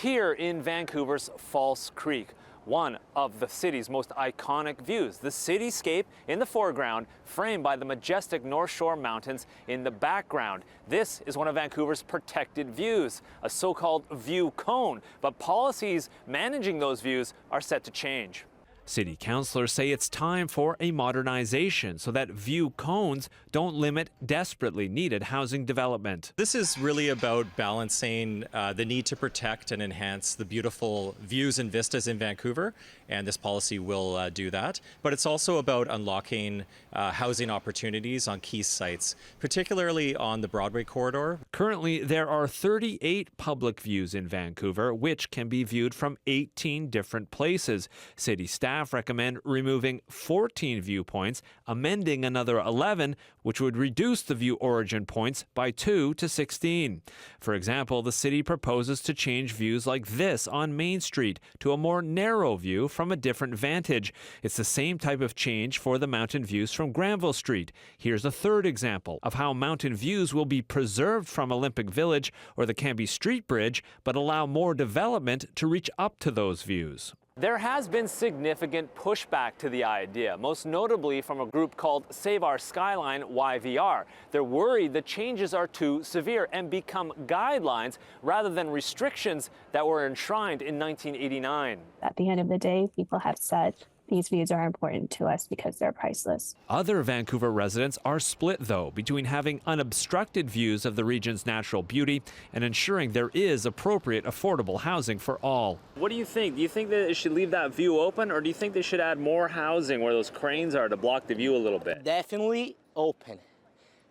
here in Vancouver's False Creek, one of the city's most iconic views. The cityscape in the foreground, framed by the majestic North Shore Mountains in the background. This is one of Vancouver's protected views, a so-called view cone, but policies managing those views are set to change. City councillors say it's time for a modernization so that view cones don't limit desperately needed housing development. This is really about balancing the need to protect and enhance the beautiful views and vistas in Vancouver, and this policy will do that. But it's also about unlocking housing opportunities on key sites, particularly on the Broadway corridor. Currently, there are 38 public views in Vancouver, which can be viewed from 18 different places. City staff recommend removing 14 viewpoints, amending another 11, which would reduce the view origin points by 2 to 16. For example, the city proposes to change views like this on Main Street to a more narrow view from a different vantage. It's the same type of change for the mountain views from Granville Street. Here's a third example of how mountain views will be preserved from Olympic Village or the Cambie Street Bridge, but allow more development to reach up to those views. There has been significant pushback to the idea, most notably from a group called Save Our Skyline YVR. They're worried the changes are too severe and become guidelines rather than restrictions that were enshrined in 1989. At the end of the day, people have said these views are important to us because they're priceless. Other Vancouver residents are split, though, between having unobstructed views of the region's natural beauty and ensuring there is appropriate, affordable housing for all. What do you think? Do you think that it should leave that view open, or do you think they should add more housing where those cranes are to block the view a little bit? Definitely open.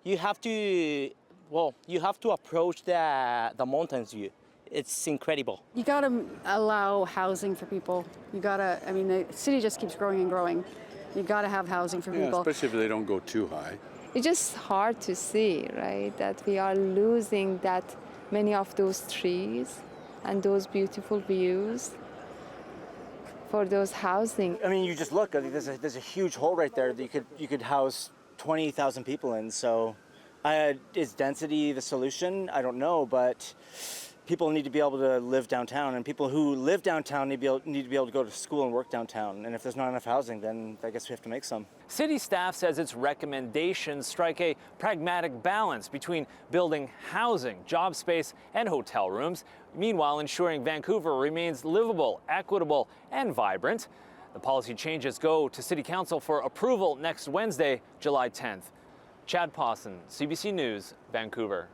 You have to approach the mountains view. It's incredible. You gotta allow housing for people. I mean, the city just keeps growing and growing. You gotta have housing for people. Especially if they don't go too high. It's just hard to see, right, that we are losing that many of those trees and those beautiful views for those housing. I mean, you just look, there's a huge hole right there that you could house 20,000 people in. So is density the solution? I don't know, but people need to be able to live downtown, and people who live downtown need to be able to go to school and work downtown. And if there's not enough housing, then I guess we have to make some. City staff says its recommendations strike a pragmatic balance between building housing, job space, and hotel rooms, meanwhile ensuring Vancouver remains livable, equitable, and vibrant. The policy changes go to City Council for approval next Wednesday, July 10th. Chad Pawson, CBC News, Vancouver.